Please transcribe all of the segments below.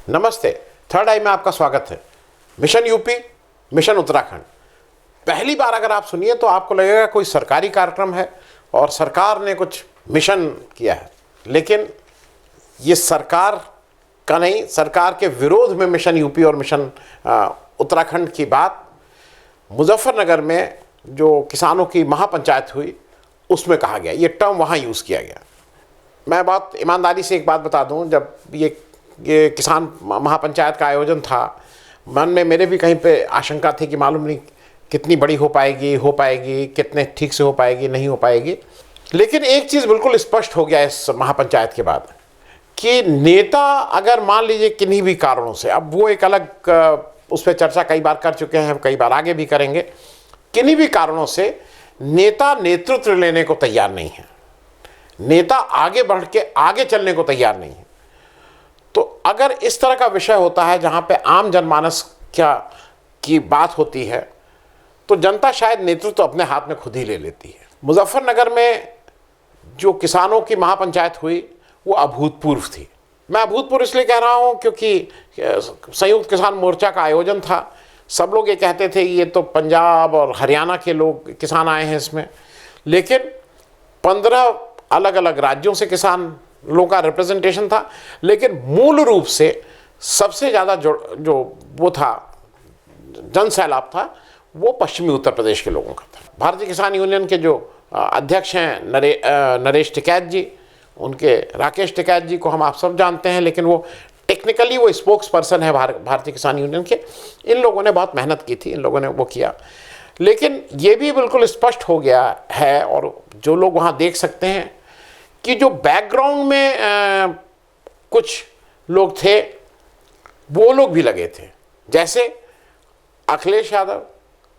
नमस्ते। थर्ड आई में आपका स्वागत है। Mission UP, mission Uttarakhand. पहली बार अगर आप सुनिए तो आपको लगेगा कोई सरकारी कार्यक्रम है और सरकार ने कुछ मिशन किया है, लेकिन ये सरकार का नहीं, सरकार के विरोध में मिशन यूपी और मिशन उत्तराखंड की बात मुजफ्फरनगर में जो किसानों की महापंचायत हुई उसमें कहा गया। ये टर्म वहाँ यूज़ किया गया। मैं बहुत ईमानदारी से एक बात बता दूं, जब ये किसान महापंचायत का आयोजन था, मन में मेरे भी कहीं पे आशंका थी कि मालूम नहीं कितनी बड़ी हो पाएगी, कितने ठीक से हो पाएगी, नहीं हो पाएगी। लेकिन एक चीज़ बिल्कुल स्पष्ट हो गया इस महापंचायत के बाद कि नेता अगर मान लीजिए किन्हीं भी कारणों से, अब वो एक अलग उस पर चर्चा कई बार कर चुके हैं, कई बार आगे भी करेंगे, किन्हीं भी कारणों से नेता नेतृत्व लेने को तैयार नहीं है, नेता आगे बढ़ के आगे चलने को तैयार नहीं है, तो अगर इस तरह का विषय होता है जहां पे आम जनमानस की बात होती है तो जनता शायद नेतृत्व अपने हाथ में खुद ही ले लेती है। मुजफ्फरनगर में जो किसानों की महापंचायत हुई वो अभूतपूर्व थी। मैं अभूतपूर्व इसलिए कह रहा हूं क्योंकि संयुक्त किसान मोर्चा का आयोजन था। सब लोग ये कहते थे कि ये तो पंजाब और हरियाणा के लोग किसान आए हैं इसमें, लेकिन 15 अलग अलग राज्यों से किसान लोगों का रिप्रेजेंटेशन था। लेकिन मूल रूप से सबसे ज़्यादा जो वो था, जन सैलाब था, वो पश्चिमी उत्तर प्रदेश के लोगों का था। भारतीय किसान यूनियन के जो अध्यक्ष हैं नरेश टिकैत जी, उनके राकेश टिकैत जी को आप सब जानते हैं, लेकिन वो टेक्निकली वो स्पोक्स पर्सन है भारतीय किसान यूनियन के। इन लोगों ने बहुत मेहनत की थी, इन लोगों ने वो किया। लेकिन ये भी बिल्कुल स्पष्ट हो गया है, और जो लोग वहाँ देख सकते हैं कि जो बैकग्राउंड में कुछ लोग थे वो लोग भी लगे थे, जैसे अखिलेश यादव,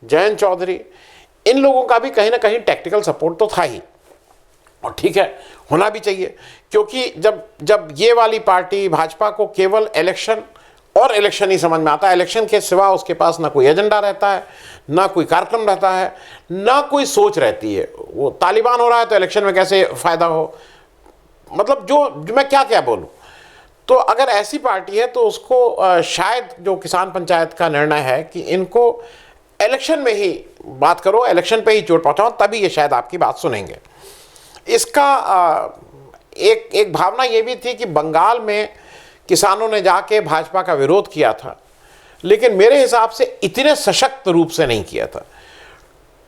जयंत चौधरी, इन लोगों का भी कहीं ना कहीं टेक्निकल सपोर्ट तो था ही, और ठीक है, होना भी चाहिए। क्योंकि जब ये वाली पार्टी भाजपा को केवल इलेक्शन और इलेक्शन ही समझ में आता है, इलेक्शन के सिवा उसके पास ना कोई एजेंडा रहता है, ना कोई कार्यक्रम रहता है, ना कोई सोच रहती है। वो तालिबान हो रहा है तो इलेक्शन में कैसे फ़ायदा हो, मतलब जो मैं क्या बोलूं। तो अगर ऐसी पार्टी है तो उसको शायद जो किसान पंचायत का निर्णय है कि इनको इलेक्शन में ही बात करो, इलेक्शन पे ही चोट पहुंचाओ, तभी ये शायद आपकी बात सुनेंगे। इसका एक भावना ये भी थी कि बंगाल में किसानों ने जाके भाजपा का विरोध किया था, लेकिन मेरे हिसाब से इतने सशक्त रूप से नहीं किया था।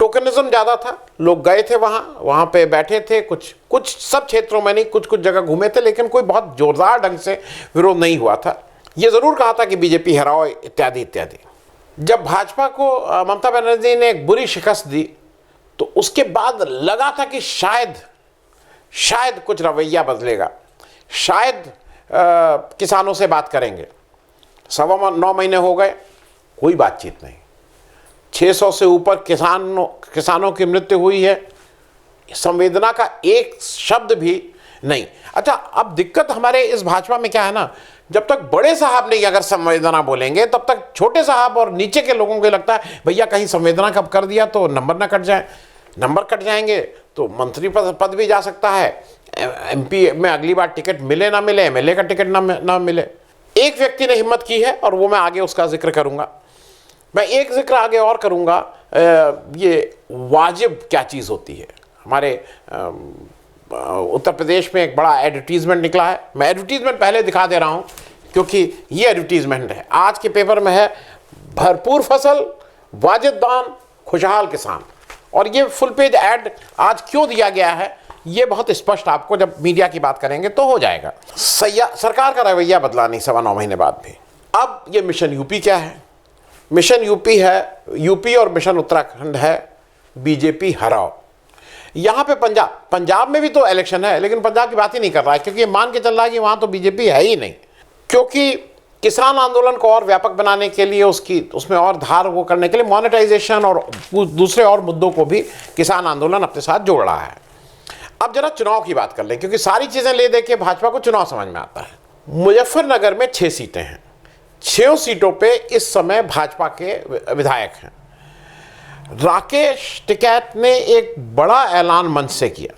टोकनिज्म ज़्यादा था, लोग गए थे वहाँ पे बैठे थे, कुछ सब क्षेत्रों में नहीं, कुछ जगह घूमे थे, लेकिन कोई बहुत ज़ोरदार ढंग से विरोध नहीं हुआ था। ये ज़रूर कहा था कि बीजेपी हराओ इत्यादि इत्यादि। जब भाजपा को ममता बनर्जी ने एक बुरी शिकस्त दी तो उसके बाद लगा था कि शायद कुछ रवैया बदलेगा, शायद किसानों से बात करेंगे। 9.25 महीने हो गए, कोई बातचीत नहीं। 600 से ऊपर किसानों की मृत्यु हुई है, संवेदना का एक शब्द भी नहीं। अच्छा, अब दिक्कत हमारे इस भाजपा में क्या है ना, जब तक बड़े साहब नहीं अगर संवेदना बोलेंगे तब तक छोटे साहब और नीचे के लोगों को लगता है भैया कहीं संवेदना कब कर दिया तो नंबर ना कट जाए, नंबर कट जाएंगे तो मंत्री पद भी जा सकता है, एमपी में अगली बार टिकट मिले ना मिले, एमएलए का टिकट ना मिले। एक व्यक्ति ने हिम्मत की है और वो मैं आगे उसका जिक्र करूंगा। मैं एक जिक्र आगे और करूंगा, ये वाजिब क्या चीज़ होती है। हमारे उत्तर प्रदेश में एक बड़ा एडवर्टीजमेंट निकला है। मैं एडवर्टीजमेंट पहले दिखा दे रहा हूं क्योंकि ये एडवर्टीजमेंट है, आज के पेपर में है, भरपूर फसल, वाजिब दाम, खुशहाल किसान। और ये फुल पेज ऐड आज क्यों दिया गया है ये बहुत स्पष्ट आपको जब मीडिया की बात करेंगे तो हो जाएगा। सरकार का रवैया बदला नहीं 9.25 महीने बाद भी। अब ये मिशन यूपी क्या है? मिशन यूपी है, यूपी और मिशन उत्तराखंड है बीजेपी हराओ। यहाँ पे पंजाब में भी तो इलेक्शन है, लेकिन पंजाब की बात ही नहीं कर रहा है क्योंकि ये मान के चल रहा है कि वहाँ तो बीजेपी है ही नहीं। क्योंकि किसान आंदोलन को और व्यापक बनाने के लिए, उसमें और धार वो करने के लिए मोनेटाइजेशन और दूसरे और मुद्दों को भी किसान आंदोलन अपने साथ जोड़ रहा है। अब जरा चुनाव की बात कर लें, क्योंकि सारी चीज़ें ले दे के भाजपा को चुनाव समझ में आता है। मुजफ्फरनगर में 6 सीटें हैं, 6 सीटों पे इस समय भाजपा के विधायक हैं। राकेश टिकैत ने एक बड़ा ऐलान मंच से किया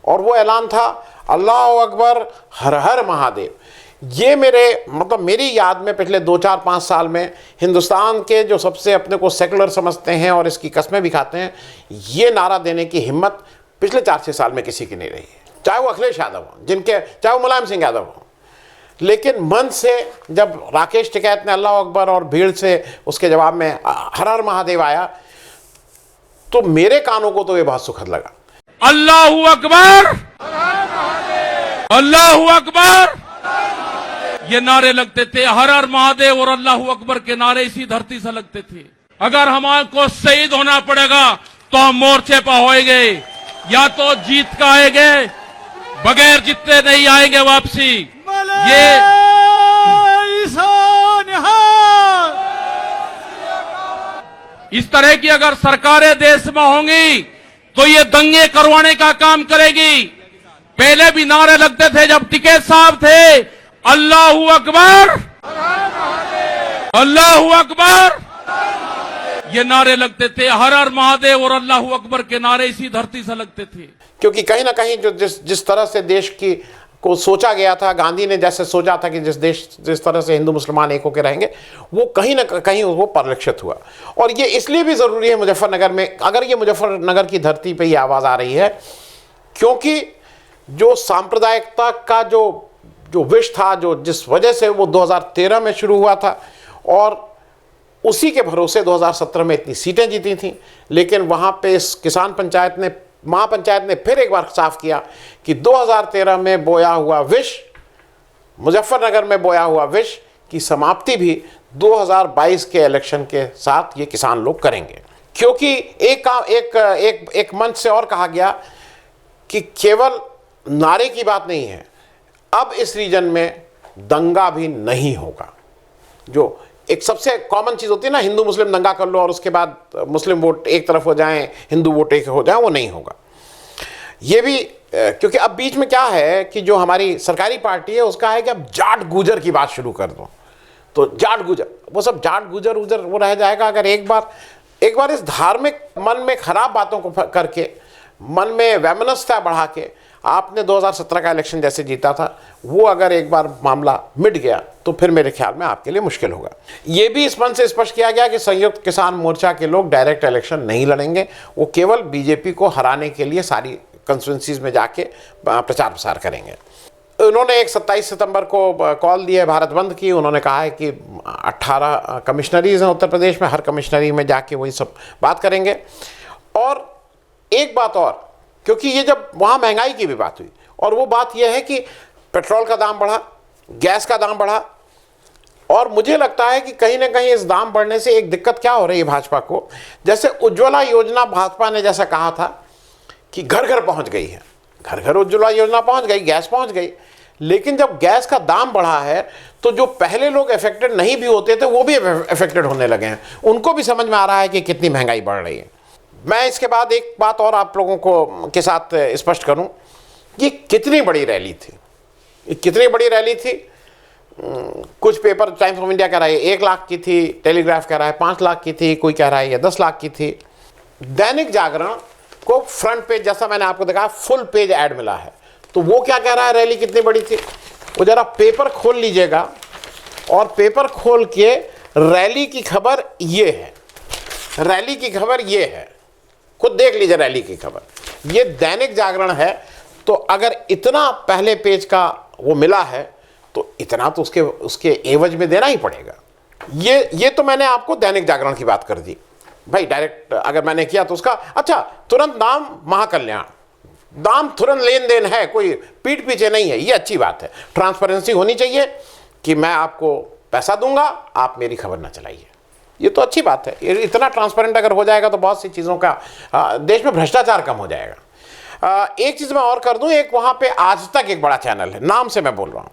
और वो ऐलान था अल्लाह अकबर हर हर महादेव। ये मेरी याद में पिछले 2-4-5 साल में हिंदुस्तान के जो सबसे अपने को सेकुलर समझते हैं और इसकी कस्में भी खाते हैं, ये नारा देने की हिम्मत पिछले 4-6 साल में किसी की नहीं रही है, चाहे वो अखिलेश यादव हो, चाहे वो मुलायम सिंह यादव हो। लेकिन मन से जब राकेश टिकैत ने अल्लाह अकबर और भीड़ से उसके जवाब में हर हर महादेव आया, तो मेरे कानों को तो ये बहुत सुखद लगा। अल्लाहू अकबर, अल्लाहू अकबर, ये नारे लगते थे। हर हर महादेव और अल्लाहू अकबर के नारे इसी धरती से लगते थे। अगर हमारे शहीद होना पड़ेगा तो हम मोर्चे पर होएंगे, या तो जीत का आएंगे, बगैर जीते नहीं आएंगे वापसी। ये इस तरह की अगर सरकारें देश में होंगी तो ये दंगे करवाने का काम करेगी। पहले भी नारे लगते थे जब टिकैत साहब थे, अल्लाहू अकबर, अल्लाहू अकबर, ये नारे लगते थे। हर हर महादेव और अल्लाहू अकबर के नारे इसी धरती से लगते थे। क्योंकि कहीं ना कहीं जो जिस तरह से देश की को सोचा गया था, गांधी ने जैसे सोचा था कि जिस तरह से हिंदू मुसलमान एक होकर रहेंगे, वो कहीं ना कहीं वो परिलक्षित हुआ। और ये इसलिए भी ज़रूरी है मुजफ्फरनगर में, अगर ये मुजफ्फरनगर की धरती पे ये आवाज़ आ रही है, क्योंकि जो सांप्रदायिकता का जो विष था, जो जिस वजह से वो 2013 में शुरू हुआ था और उसी के भरोसे 2017 में इतनी सीटें जीती थी। लेकिन वहाँ पे इस किसान पंचायत ने, महापंचायत ने फिर एक बार साफ किया कि 2013 में बोया हुआ विष, मुजफ्फरनगर में बोया हुआ विष की समाप्ति भी 2022 के इलेक्शन के साथ ये किसान लोग करेंगे। क्योंकि एक मंच से और कहा गया कि केवल नारे की बात नहीं है, अब इस रीजन में दंगा भी नहीं होगा। जो एक सबसे कॉमन चीज़ होती है ना, हिंदू मुस्लिम दंगा कर लो और उसके बाद मुस्लिम वोट एक तरफ हो जाएं, हिंदू वोट एक हो जाए, वो नहीं होगा। ये भी क्योंकि अब बीच में क्या है कि जो हमारी सरकारी पार्टी है उसका है कि अब जाट गुजर की बात शुरू कर दो, तो जाट गुजर, वो सब जाट गुजर उजर वो रह जाएगा। अगर एक बार इस धार्मिक मन में खराब बातों को करके, मन में वैमनस्यता बढ़ा के आपने 2017 का इलेक्शन जैसे जीता था, वो अगर एक बार मामला मिट गया तो फिर मेरे ख्याल में आपके लिए मुश्किल होगा। ये भी इस मंच से स्पष्ट किया गया कि संयुक्त किसान मोर्चा के लोग डायरेक्ट इलेक्शन नहीं लड़ेंगे, वो केवल बीजेपी को हराने के लिए सारी कंस्टिट्यूंसीज में जाके प्रचार प्रसार करेंगे। उन्होंने एक 27 सितंबर को कॉल दी है भारत बंद की। उन्होंने कहा है कि 18 कमिश्नरीज हैं उत्तर प्रदेश में, हर कमिश्नरी में जाके वही सब बात करेंगे। और एक बात और, क्योंकि ये जब वहाँ महंगाई की भी बात हुई, और वो बात यह है कि पेट्रोल का दाम बढ़ा, गैस का दाम बढ़ा, और मुझे लगता है कि कहीं ना कहीं इस दाम बढ़ने से एक दिक्कत क्या हो रही है भाजपा को, जैसे उज्ज्वला योजना भाजपा ने जैसा कहा था कि घर घर पहुँच गई है, घर घर उज्ज्वला योजना पहुँच गई, गैस पहुँच गई, लेकिन जब गैस का दाम बढ़ा है तो जो पहले लोग अफेक्टेड नहीं भी होते थे वो भी अफेक्टेड होने लगे हैं। उनको भी समझ में आ रहा है कि कितनी महंगाई बढ़ रही है। मैं इसके बाद एक बात और आप लोगों को के साथ स्पष्ट करूं, ये कितनी बड़ी रैली थी, कितनी बड़ी रैली थी। कुछ पेपर, टाइम्स ऑफ इंडिया कह रहा है 1 लाख की थी, टेलीग्राफ कह रहा है 5 लाख की थी, कोई कह रहा है 10 लाख की थी। दैनिक जागरण को फ्रंट पेज, जैसा मैंने आपको दिखाया, फुल पेज ऐड मिला है। तो वो क्या कह रहा है रैली कितनी बड़ी थी, वो जरा पेपर खोल लीजिएगा और पेपर खोल के रैली की खबर ये है, रैली की खबर ये है, खुद देख लीजिए रैली की खबर। ये दैनिक जागरण है, तो अगर इतना पहले पेज का वो मिला है तो इतना तो उसके एवज में देना ही पड़ेगा। ये तो मैंने आपको दैनिक जागरण की बात कर दी भाई, डायरेक्ट अगर मैंने किया तो उसका अच्छा तुरंत नाम महाकल्याण, दाम तुरंत लेन देन है, कोई पीठ पीछे नहीं है, ये अच्छी बात है। ट्रांसपेरेंसी होनी चाहिए कि मैं आपको पैसा दूंगा, आप मेरी खबर ना चलाइए, ये तो अच्छी बात है। इतना ट्रांसपेरेंट अगर हो जाएगा तो बहुत सी चीज़ों का देश में भ्रष्टाचार कम हो जाएगा। एक चीज़ मैं और कर दूं, एक वहाँ पे आज तक एक बड़ा चैनल है, नाम से मैं बोल रहा हूँ,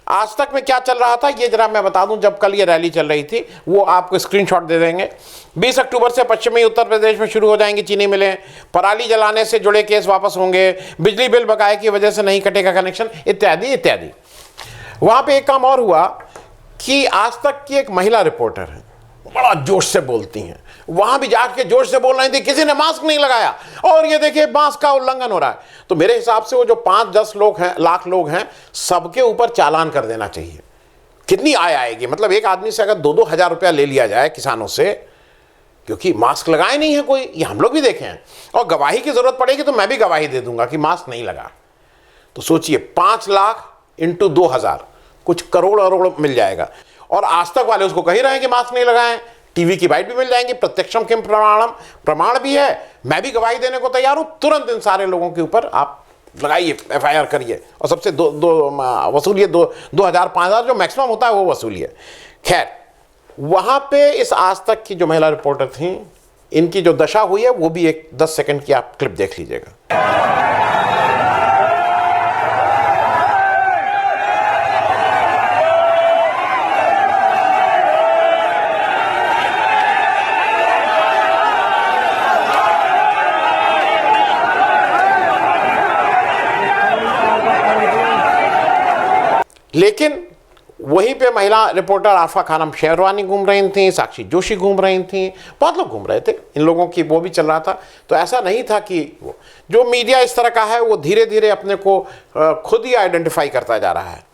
आज तक में क्या चल रहा था ये जरा मैं बता दूं। जब कल ये रैली चल रही थी, वो आपको स्क्रीनशॉट दे देंगे। 20 अक्टूबर से पश्चिमी उत्तर प्रदेश में शुरू हो जाएंगी चीनी मिलें, पराली जलाने से जुड़े केस वापस होंगे, बिजली बिल बकाये की वजह से नहीं कटेगा कनेक्शन, इत्यादि इत्यादि। वहाँ पे एक काम और हुआ कि आज तक की एक महिला रिपोर्टर है, बड़ा जोश से बोलती हैं, वहां भी जाके जोश से बोल रही थी किसी ने मास्क नहीं लगाया और ये देखिए मास्क का उल्लंघन हो रहा है। तो मेरे हिसाब से वो जो 5-10 लोग हैं, लाख लोग हैं, सबके ऊपर चालान कर देना चाहिए। कितनी आय आएगी, मतलब एक आदमी से अगर 2-2 हज़ार रुपया ले लिया जाए किसानों से, क्योंकि मास्क लगाए नहीं है कोई, ये हम लोग भी देखे हैं, और गवाही की जरूरत पड़ेगी तो मैं भी गवाही दे दूंगा कि मास्क नहीं लगा। तो सोचिए 5 लाख इंटू 2,000, कुछ करोड़ अरोड़ मिल जाएगा। और आज तक वाले उसको कह ही रहे हैं कि मास्क नहीं लगाएं, टीवी की बाइट भी मिल जाएंगी, प्रत्यक्षम किम प्रमाणम, प्रमाण भी है, मैं भी गवाही देने को तैयार हूं। तुरंत इन सारे लोगों के ऊपर आप लगाइए, FIR करिए, और सबसे वसूलिए 2,000 5,000 जो मैक्सिमम होता है वो वसूलिए। खैर, वहां पे इस आज तक की जो महिला रिपोर्टर थी, इनकी जो दशा हुई है वो भी एक 10 सेकंड की आप क्लिप देख लीजिएगा। लेकिन वहीं पे महिला रिपोर्टर आरफा खानम शेरवानी घूम रही थी, साक्षी जोशी घूम रही थी, बहुत लोग घूम रहे थे, इन लोगों की वो भी चल रहा था। तो ऐसा नहीं था कि वो जो मीडिया इस तरह का है वो धीरे धीरे अपने को खुद ही आइडेंटिफाई करता जा रहा है,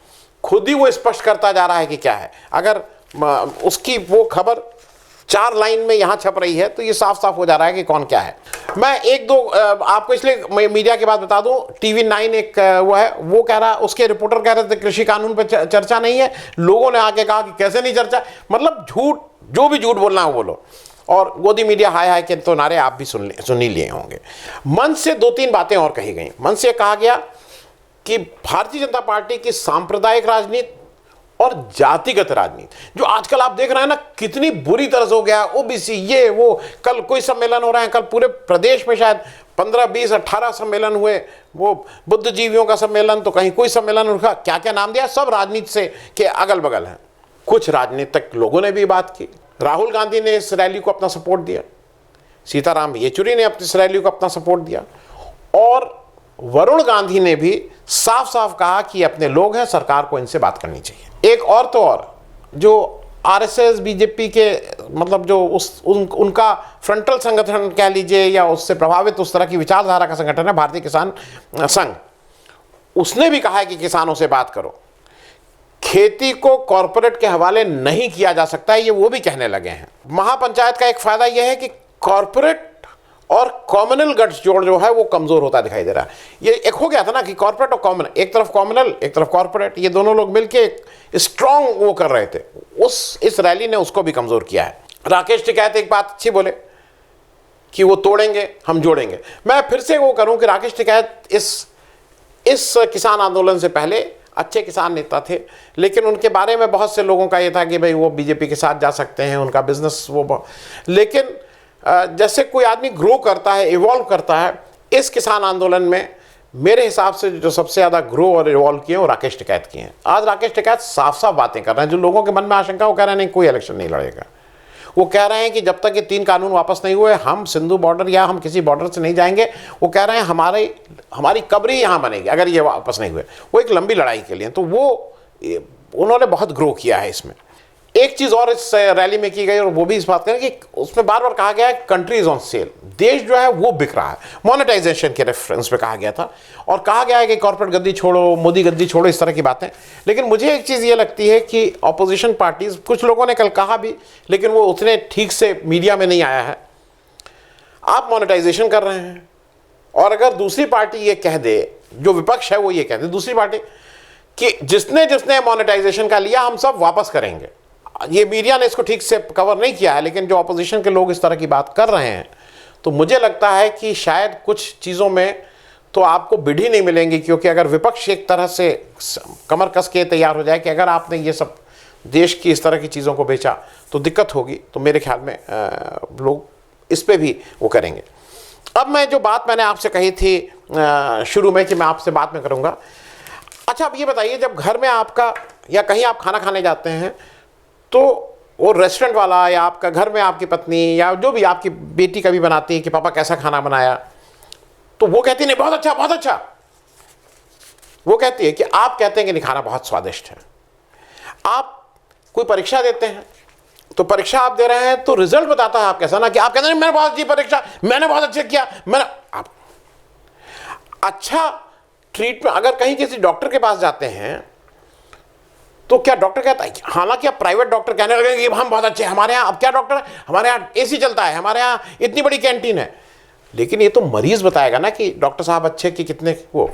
खुद ही वो स्पष्ट करता जा रहा है कि क्या है। अगर उसकी वो खबर 4 लाइन में यहाँ छप रही है तो ये साफ साफ हो जा रहा है कि कौन क्या है। मैं 1-2 आपको इसलिए मीडिया की बात बता दूं, TV9 एक वो है, वो कह रहा, उसके रिपोर्टर कह रहे थे कृषि कानून पे चर्चा नहीं है, लोगों ने आके कहा कि कैसे नहीं चर्चा, मतलब झूठ, जो भी झूठ बोलना है वो बोलो। और गोदी मीडिया हाय हाय के तो नारे आप भी सुन ही लिए होंगे। मंच से 2-3 बातें और कही गई। मंच से कहा गया कि भारतीय जनता पार्टी की सांप्रदायिक राजनीति और जातिगत राजनीति, जो आजकल आप देख रहे हैं ना कितनी बुरी तरह से हो गया, OBC ये वो, कल कोई सम्मेलन हो रहे हैं, कल पूरे प्रदेश में शायद 15, 20, 18 सम्मेलन हुए, वो बुद्धिजीवियों का सम्मेलन, तो कहीं कोई सम्मेलन उनका क्या क्या नाम दिया, सब राजनीति से के अगल बगल हैं। कुछ राजनीतिक लोगों ने भी बात की, राहुल गांधी ने इस रैली को अपना सपोर्ट दिया, सीताराम येचुरी ने अपनी इस रैली को अपना सपोर्ट दिया, और वरुण गांधी ने भी साफ साफ कहा कि अपने लोग हैं, सरकार को इनसे बात करनी चाहिए। एक और तो और जो RSS BJP के मतलब जो उनका फ्रंटल संगठन कह लीजिए, या उससे प्रभावित उस तरह की विचारधारा का संगठन है भारतीय किसान संघ, उसने भी कहा है कि किसानों से बात करो, खेती को कॉरपोरेट के हवाले नहीं किया जा सकता है, ये वो भी कहने लगे हैं। महापंचायत का एक फायदा यह है कि कॉरपोरेट और कॉमनल गठजोड़ जो है वो कमजोर होता दिखाई दे रहा है। ये एक हो गया था ना कि कॉर्पोरेट और कॉमन, एक तरफ कॉमनल एक तरफ कॉर्पोरेट, ये दोनों लोग मिलके एक स्ट्रांग वो कर रहे थे, इस रैली ने उसको भी कमजोर किया है। राकेश टिकैत एक बात अच्छी बोले कि वो तोड़ेंगे हम जोड़ेंगे। मैं फिर से वो करूं कि राकेश टिकैत इस किसान आंदोलन से पहले अच्छे किसान नेता थे, लेकिन उनके बारे में बहुत से लोगों का ये था कि भाई वो बीजेपी के साथ जा सकते हैं, उनका बिजनेस वो, लेकिन जैसे कोई आदमी ग्रो करता है, इवॉल्व करता है, इस किसान आंदोलन में मेरे हिसाब से जो सबसे ज़्यादा ग्रो और इवॉल्व किए वो राकेश टिकैत किए हैं। आज राकेश टिकैत साफ साफ बातें कर रहे हैं, जो लोगों के मन में आशंका, वो कह रहे हैं नहीं कोई इलेक्शन नहीं लड़ेगा। वो कह रहे हैं कि जब तक ये 3 कानून वापस नहीं हुए हम सिंधु बॉर्डर या हम किसी बॉर्डर से नहीं जाएंगे। वो कह रहे हैं हमारी कब्र यहाँ बनेगी अगर ये वापस नहीं हुए। वो एक लंबी लड़ाई के लिए, तो वो उन्होंने बहुत ग्रो किया है इसमें। एक चीज़ और इस रैली में की गई, और वो भी इस बात करें कि उसमें बार बार कहा गया है कंट्री इज ऑन सेल, देश जो है वो बिक रहा है, मोनेटाइजेशन के रेफरेंस पे कहा गया था, और कहा गया है कि कॉर्पोरेट गद्दी छोड़ो, मोदी गद्दी छोड़ो, इस तरह की बातें। लेकिन मुझे एक चीज़ ये लगती है कि ऑपोजिशन पार्टीज, कुछ लोगों ने कल कहा भी, लेकिन वो उतने ठीक से मीडिया में नहीं आया है, आप मोनेटाइजेशन कर रहे हैं, और अगर दूसरी पार्टी ये कह दे, जो विपक्ष है वो ये कह दे, दूसरी पार्टी कि जिसने मोनेटाइजेशन का लिया हम सब वापस करेंगे, ये मीडिया ने इसको ठीक से कवर नहीं किया है, लेकिन जो ऑपोजिशन के लोग इस तरह की बात कर रहे हैं, तो मुझे लगता है कि शायद कुछ चीज़ों में तो आपको बिढ़ी नहीं मिलेंगी, क्योंकि अगर विपक्ष एक तरह से कमर कस के तैयार हो जाए कि अगर आपने ये सब देश की इस तरह की चीज़ों को बेचा तो दिक्कत होगी, तो मेरे ख्याल में लोग इस पर भी वो करेंगे। अब मैं जो बात मैंने आपसे कही थी शुरू में कि मैं आपसे बाद में करूँगा, अच्छा अब ये बताइए, जब घर में आपका या कहीं आप खाना खाने जाते हैं तो वो रेस्टोरेंट वाला या आपका घर में आपकी पत्नी या जो भी आपकी बेटी कभी बनाती है कि पापा कैसा खाना बनाया, तो वो कहती नहीं बहुत अच्छा बहुत अच्छा, वो कहती है कि आप कहते हैं कि नहीं खाना बहुत स्वादिष्ट है। आप कोई परीक्षा देते हैं, तो परीक्षा आप दे रहे हैं तो रिजल्ट बताता है आप कैसा, ना कि आप कहते हैं मैंने बहुत अच्छी परीक्षा, मैंने बहुत अच्छे किया, मैंने आप अच्छा ट्रीटमेंट। अगर कहीं किसी डॉक्टर के पास जाते हैं तो क्या डॉक्टर कहता है, हालांकि आप प्राइवेट डॉक्टर कहने लगे कि हम बहुत अच्छे, हमारे यहाँ अब क्या डॉक्टर है, हमारे यहाँ एसी चलता है, हमारे यहाँ इतनी बड़ी कैंटीन है, लेकिन ये तो मरीज बताएगा ना कि डॉक्टर साहब अच्छे कि कितने वो।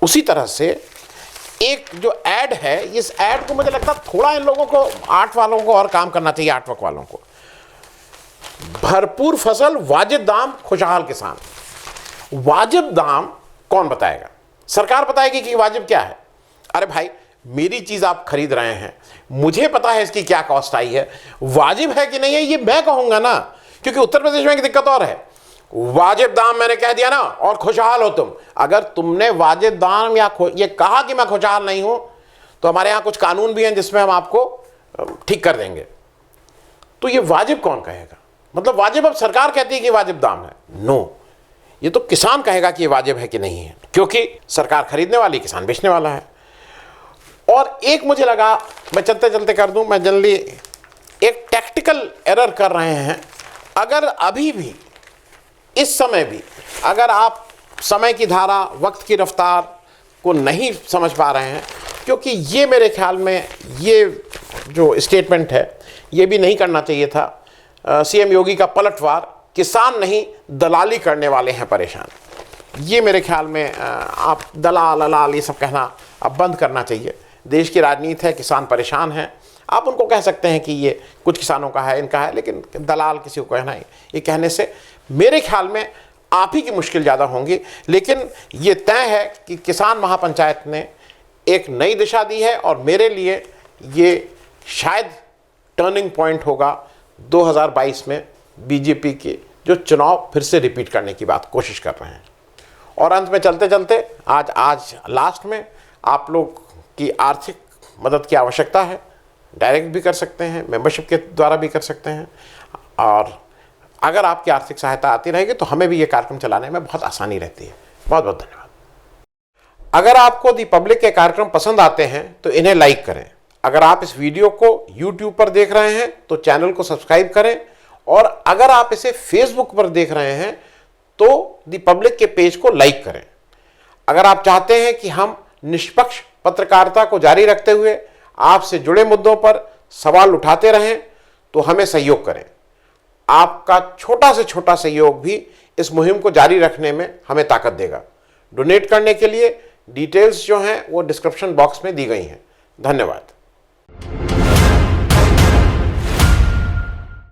उसी तरह से एक जो ऐड है, इस ऐड को मुझे लगता है थोड़ा इन लोगों को, आर्ट वालों को और काम करना चाहिए, आर्ट वर्क वालों को। भरपूर फसल, वाजिब दाम, खुशहाल किसान। वाजिब दाम कौन बताएगा? सरकार बताएगी कि वाजिब क्या है। अरे भाई, मेरी चीज आप खरीद रहे हैं, मुझे पता है इसकी क्या कॉस्ट आई है, वाजिब है कि नहीं है ये मैं कहूंगा ना, क्योंकि उत्तर प्रदेश में एक दिक्कत और है। वाजिब दाम मैंने कह दिया ना, और खुशहाल हो तुम। अगर तुमने वाजिब दाम या ये कहा कि मैं खुशहाल नहीं हूं, तो हमारे यहां कुछ कानून भी हैं जिसमें हम आपको ठीक कर देंगे। तो ये वाजिब कौन कहेगा? मतलब वाजिब अब सरकार कहती है कि वाजिब दाम है? नो, ये तो किसान कहेगा कि ये वाजिब है कि नहीं है, क्योंकि सरकार खरीदने वाली, किसान बेचने वाला है। और एक मुझे लगा, मैं चलते चलते कर दूं, मैं जनरली एक टैक्टिकल एरर कर रहे हैं। अगर अभी भी, इस समय भी, अगर आप समय की धारा, वक्त की रफ्तार को नहीं समझ पा रहे हैं, क्योंकि ये मेरे ख्याल में ये जो स्टेटमेंट है ये भी नहीं करना चाहिए था। सीएम योगी का पलटवार, किसान नहीं दलाली करने वाले हैं परेशान। ये मेरे ख्याल में आप दलाल ये सब कहना अब बंद करना चाहिए। देश की राजनीति है, किसान परेशान हैं, आप उनको कह सकते हैं कि ये कुछ किसानों का है, इनका है, लेकिन दलाल किसी को कहना है, ये कहने से मेरे ख्याल में आप ही की मुश्किल ज़्यादा होंगी। लेकिन ये तय है कि किसान महापंचायत ने एक नई दिशा दी है, और मेरे लिए ये शायद टर्निंग पॉइंट होगा 2022 में बीजेपी के जो चुनाव फिर से रिपीट करने की बात कोशिश कर रहे हैं। और अंत में चलते चलते आज लास्ट में आप लोग की आर्थिक मदद की आवश्यकता है। डायरेक्ट भी कर सकते हैं, मेंबरशिप के द्वारा भी कर सकते हैं, और अगर आपकी आर्थिक सहायता आती रहेगी तो हमें भी ये कार्यक्रम चलाने में बहुत आसानी रहती है। बहुत बहुत धन्यवाद। अगर आपको दी पब्लिक के कार्यक्रम पसंद आते हैं तो इन्हें लाइक करें। अगर आप इस वीडियो को YouTube पर देख रहे हैं तो चैनल को सब्सक्राइब करें, और अगर आप इसे Facebook पर देख रहे हैं तो दी पब्लिक के पेज को लाइक करें। अगर आप चाहते हैं कि हम निष्पक्ष पत्रकारिता को जारी रखते हुए आपसे जुड़े मुद्दों पर सवाल उठाते रहें तो हमें सहयोग करें। आपका छोटा से छोटा सहयोग भी इस मुहिम को जारी रखने में हमें ताकत देगा। डोनेट करने के लिए डिटेल्स जो हैं वो डिस्क्रिप्शन बॉक्स में दी गई हैं। धन्यवाद।